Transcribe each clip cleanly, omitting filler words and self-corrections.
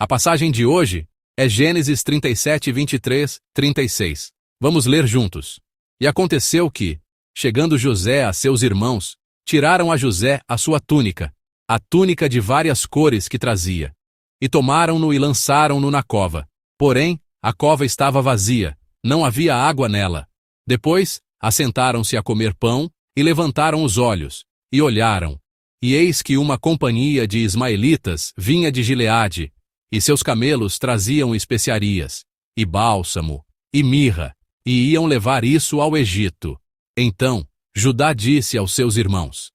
A passagem de hoje é Gênesis 37, 23, 36. Vamos ler juntos. E aconteceu que, chegando José a seus irmãos, tiraram a José a sua túnica, a túnica de várias cores que trazia, e tomaram-no e lançaram-no na cova. Porém, a cova estava vazia, não havia água nela. Depois, assentaram-se a comer pão, e levantaram os olhos, e olharam. E eis que uma companhia de ismaelitas vinha de Gileade, e seus camelos traziam especiarias, e bálsamo, e mirra, e iam levar isso ao Egito. Então, Judá disse aos seus irmãos: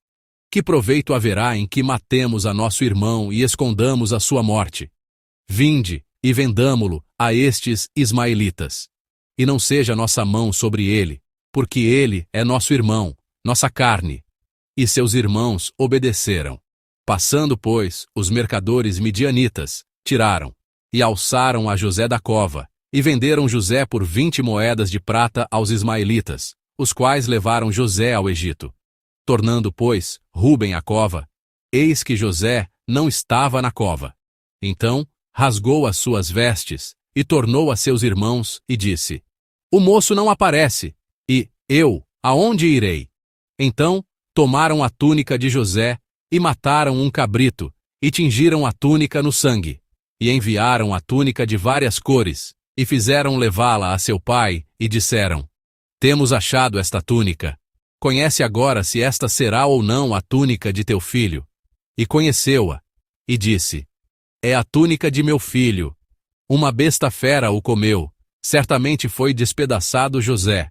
Que proveito haverá em que matemos a nosso irmão e escondamos a sua morte? Vinde, e vendamo-lo a estes ismaelitas. E não seja nossa mão sobre ele, porque ele é nosso irmão, nossa carne. E seus irmãos obedeceram. Passando, pois, os mercadores midianitas, tiraram, e alçaram a José da cova, e venderam José por 20 moedas de prata aos ismaelitas, os quais levaram José ao Egito. Tornando, pois, Rúben à cova, eis que José não estava na cova. Então, rasgou as suas vestes, e tornou a seus irmãos, e disse: O moço não aparece, e eu, aonde irei? Então, tomaram a túnica de José, e mataram um cabrito, e tingiram a túnica no sangue, e enviaram a túnica de várias cores, e fizeram levá-la a seu pai, e disseram: Temos achado esta túnica. Conhece agora se esta será ou não a túnica de teu filho. E conheceu-a, e disse: É a túnica de meu filho. Uma besta fera o comeu, certamente foi despedaçado José.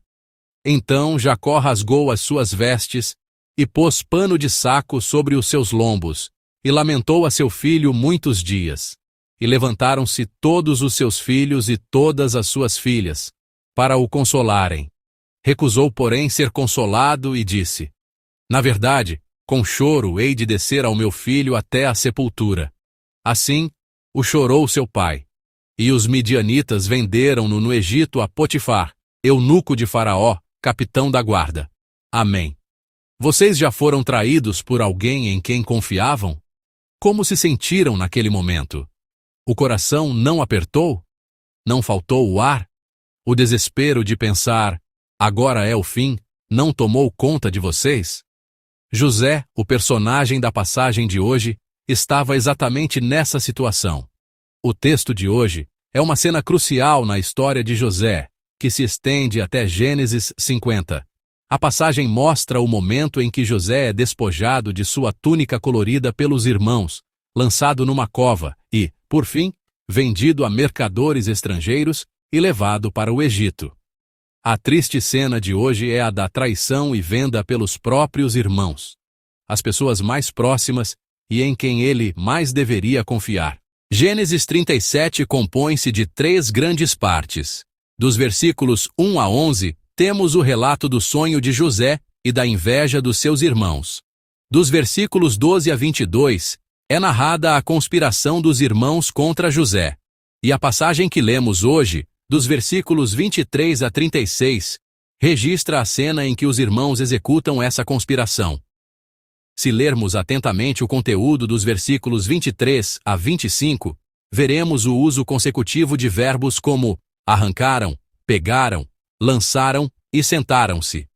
Então Jacó rasgou as suas vestes, e pôs pano de saco sobre os seus lombos, e lamentou a seu filho muitos dias. E levantaram-se todos os seus filhos e todas as suas filhas, para o consolarem. Recusou, porém, ser consolado e disse: Na verdade, com choro hei de descer ao meu filho até a sepultura. Assim, o chorou seu pai. E os midianitas venderam-no no Egito a Potifar, eunuco de Faraó, capitão da guarda. Amém. Vocês já foram traídos por alguém em quem confiavam? Como se sentiram naquele momento? O coração não apertou? Não faltou o ar? O desespero de pensar: agora é o fim, não tomou conta de vocês? José, o personagem da passagem de hoje, estava exatamente nessa situação. O texto de hoje é uma cena crucial na história de José, que se estende até Gênesis 50. A passagem mostra o momento em que José é despojado de sua túnica colorida pelos irmãos, lançado numa cova e, por fim, vendido a mercadores estrangeiros e levado para o Egito. A triste cena de hoje é a da traição e venda pelos próprios irmãos, as pessoas mais próximas e em quem ele mais deveria confiar. Gênesis 37 compõe-se de 3 grandes partes. Dos versículos 1 a 11, temos o relato do sonho de José e da inveja dos seus irmãos. Dos versículos 12 a 22, é narrada a conspiração dos irmãos contra José. E a passagem que lemos hoje, dos versículos 23 a 36, registra a cena em que os irmãos executam essa conspiração. Se lermos atentamente o conteúdo dos versículos 23 a 25, veremos o uso consecutivo de verbos como arrancaram, pegaram, lançaram e sentaram-se.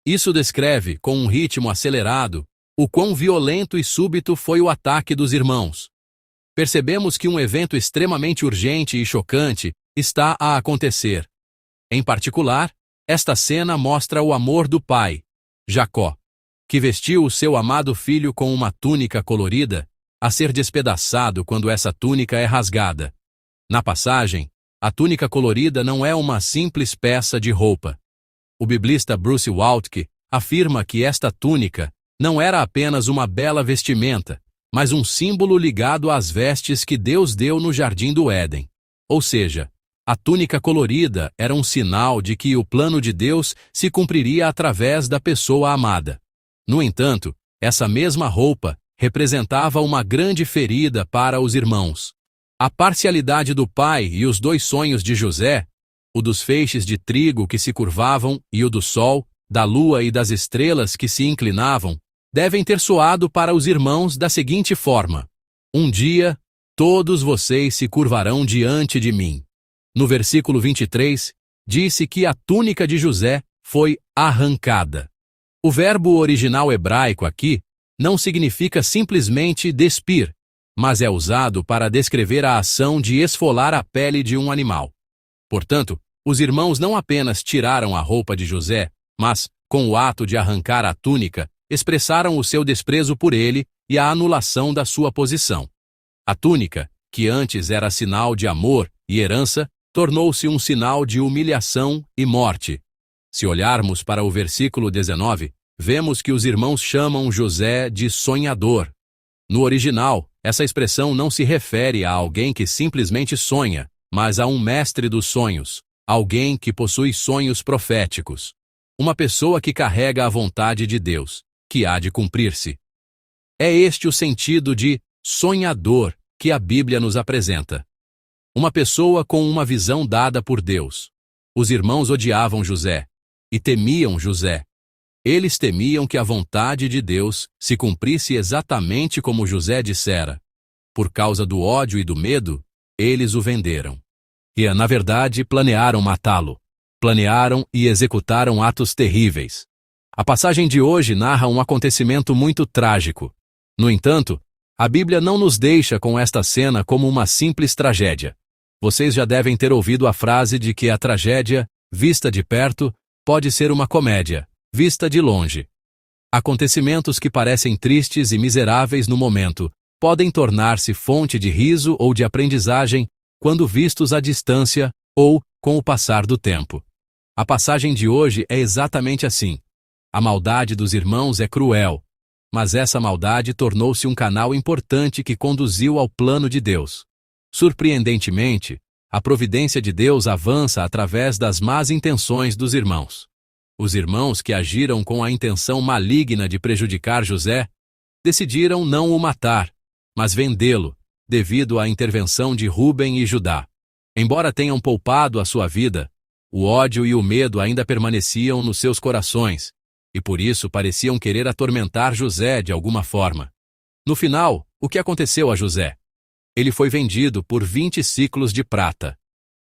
Isso descreve, com um ritmo acelerado, o quão violento e súbito foi o ataque dos irmãos. Percebemos que um evento extremamente urgente e chocante está a acontecer. Em particular, esta cena mostra o amor do pai, Jacó, que vestiu o seu amado filho com uma túnica colorida, a ser despedaçado quando essa túnica é rasgada. Na passagem, a túnica colorida não é uma simples peça de roupa. O biblista Bruce Waltke afirma que esta túnica não era apenas uma bela vestimenta, mas um símbolo ligado às vestes que Deus deu no Jardim do Éden. Ou seja, a túnica colorida era um sinal de que o plano de Deus se cumpriria através da pessoa amada. No entanto, essa mesma roupa representava uma grande ferida para os irmãos. A parcialidade do pai e os 2 sonhos de José, o dos feixes de trigo que se curvavam e o do sol, da lua e das estrelas que se inclinavam, devem ter soado para os irmãos da seguinte forma: um dia, todos vocês se curvarão diante de mim. No versículo 23, disse que a túnica de José foi arrancada. O verbo original hebraico aqui não significa simplesmente despir, mas é usado para descrever a ação de esfolar a pele de um animal. Portanto, os irmãos não apenas tiraram a roupa de José, mas, com o ato de arrancar a túnica, expressaram o seu desprezo por ele e a anulação da sua posição. A túnica, que antes era sinal de amor e herança, tornou-se um sinal de humilhação e morte. Se olharmos para o versículo 19, vemos que os irmãos chamam José de sonhador. No original, essa expressão não se refere a alguém que simplesmente sonha, mas a um mestre dos sonhos, alguém que possui sonhos proféticos. Uma pessoa que carrega a vontade de Deus, que há de cumprir-se. É este o sentido de sonhador que a Bíblia nos apresenta. Uma pessoa com uma visão dada por Deus. Os irmãos odiavam José e temiam José. Eles temiam que a vontade de Deus se cumprisse exatamente como José dissera. Por causa do ódio e do medo, eles o venderam. E, na verdade, planearam matá-lo. Planearam e executaram atos terríveis. A passagem de hoje narra um acontecimento muito trágico. No entanto, a Bíblia não nos deixa com esta cena como uma simples tragédia. Vocês já devem ter ouvido a frase de que a tragédia, vista de perto, pode ser uma comédia, vista de longe. Acontecimentos que parecem tristes e miseráveis no momento podem tornar-se fonte de riso ou de aprendizagem quando vistos à distância ou com o passar do tempo. A passagem de hoje é exatamente assim. A maldade dos irmãos é cruel, mas essa maldade tornou-se um canal importante que conduziu ao plano de Deus. Surpreendentemente, a providência de Deus avança através das más intenções dos irmãos. Os irmãos que agiram com a intenção maligna de prejudicar José, decidiram não o matar, mas vendê-lo, devido à intervenção de Rúben e Judá. Embora tenham poupado a sua vida, o ódio e o medo ainda permaneciam nos seus corações, e por isso pareciam querer atormentar José de alguma forma. No final, o que aconteceu a José? Ele foi vendido por 20 siclos de prata.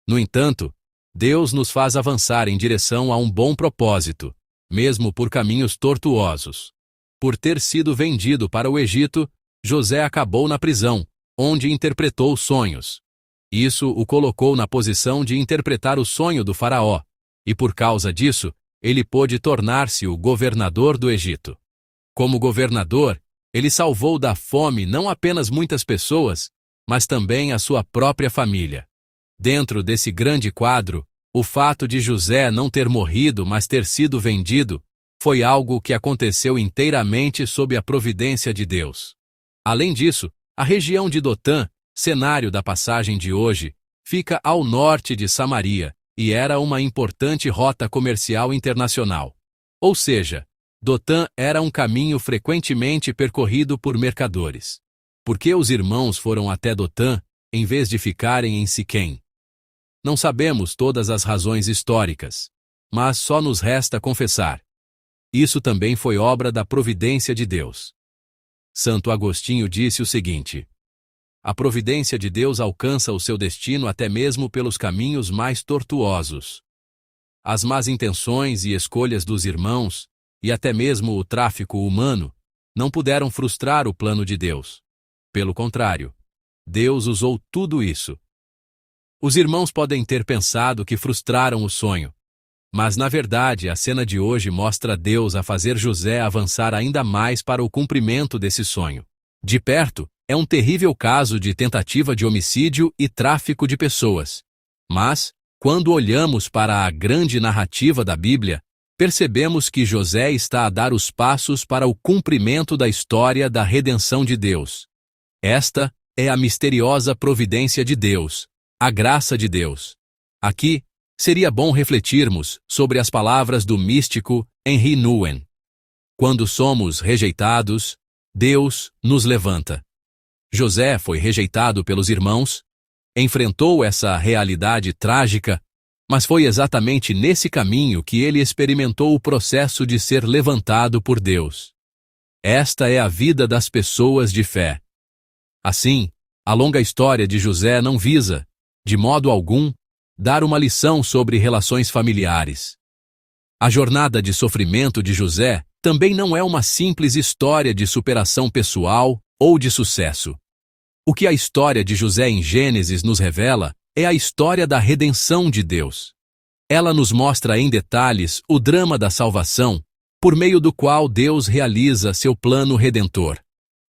No entanto, Deus nos faz avançar em direção a um bom propósito, mesmo por caminhos tortuosos. Por ter sido vendido para o Egito, José acabou na prisão, onde interpretou sonhos. Isso o colocou na posição de interpretar o sonho do faraó, e por causa disso, ele pôde tornar-se o governador do Egito. Como governador, ele salvou da fome não apenas muitas pessoas, mas também a sua própria família. Dentro desse grande quadro, o fato de José não ter morrido, mas ter sido vendido, foi algo que aconteceu inteiramente sob a providência de Deus. Além disso, a região de Dotã, cenário da passagem de hoje, fica ao norte de Samaria e era uma importante rota comercial internacional. Ou seja, Dotã era um caminho frequentemente percorrido por mercadores. Por que os irmãos foram até Dotã, em vez de ficarem em Siquém? Não sabemos todas as razões históricas, mas só nos resta confessar. Isso também foi obra da providência de Deus. Santo Agostinho disse o seguinte: a providência de Deus alcança o seu destino até mesmo pelos caminhos mais tortuosos. As más intenções e escolhas dos irmãos, e até mesmo o tráfico humano, não puderam frustrar o plano de Deus. Pelo contrário, Deus usou tudo isso. Os irmãos podem ter pensado que frustraram o sonho, mas na verdade a cena de hoje mostra Deus a fazer José avançar ainda mais para o cumprimento desse sonho. De perto, é um terrível caso de tentativa de homicídio e tráfico de pessoas. Mas, quando olhamos para a grande narrativa da Bíblia, percebemos que José está a dar os passos para o cumprimento da história da redenção de Deus. Esta é a misteriosa providência de Deus, a graça de Deus. Aqui, seria bom refletirmos sobre as palavras do místico Henri Nouwen. Quando somos rejeitados, Deus nos levanta. José foi rejeitado pelos irmãos, enfrentou essa realidade trágica, mas foi exatamente nesse caminho que ele experimentou o processo de ser levantado por Deus. Esta é a vida das pessoas de fé. Assim, A longa história de José não visa, de modo algum, dar uma lição sobre relações familiares. A jornada de sofrimento de José também não é uma simples história de superação pessoal ou de sucesso. O que a história de José em Gênesis nos revela é a história da redenção de Deus. Ela nos mostra em detalhes o drama da salvação, por meio do qual Deus realiza seu plano redentor.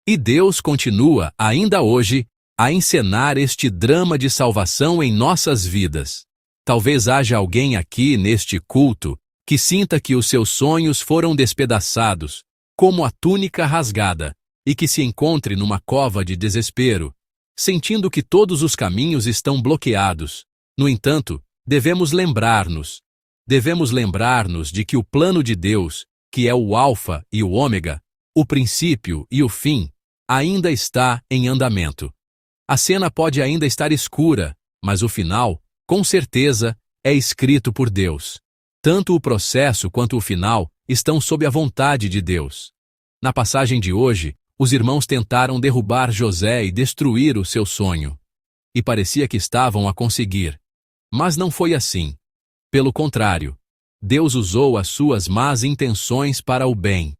E Deus continua, ainda hoje, a encenar este drama de salvação em nossas vidas. Talvez haja alguém aqui neste culto que sinta que os seus sonhos foram despedaçados, como a túnica rasgada, e que se encontre numa cova de desespero, sentindo que todos os caminhos estão bloqueados. No entanto, devemos lembrar-nos de que o plano de Deus, que é o Alfa e o Ômega, o princípio e o fim, ainda está em andamento. A cena pode ainda estar escura, mas o final, com certeza, é escrito por Deus. Tanto o processo quanto o final estão sob a vontade de Deus. Na passagem de hoje, os irmãos tentaram derrubar José e destruir o seu sonho. E parecia que estavam a conseguir. Mas não foi assim. Pelo contrário, Deus usou as suas más intenções para o bem.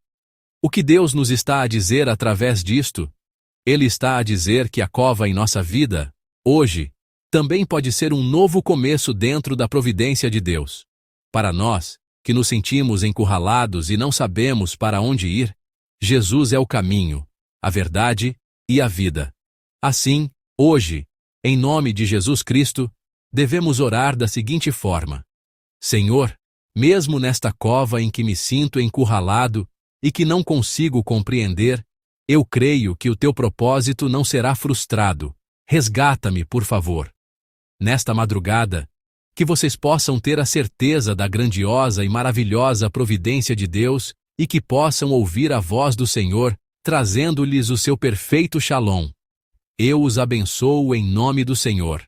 O que Deus nos está a dizer através disto? Ele está a dizer que a cova em nossa vida, hoje, também pode ser um novo começo dentro da providência de Deus. Para nós, que nos sentimos encurralados e não sabemos para onde ir, Jesus é o caminho, a verdade e a vida. Assim, hoje, em nome de Jesus Cristo, devemos orar da seguinte forma: Senhor, mesmo nesta cova em que me sinto encurralado e que não consigo compreender, eu creio que o teu propósito não será frustrado. Resgata-me, por favor. Nesta madrugada, que vocês possam ter a certeza da grandiosa e maravilhosa providência de Deus e que possam ouvir a voz do Senhor, trazendo-lhes o seu perfeito Shalom. Eu os abençoo em nome do Senhor.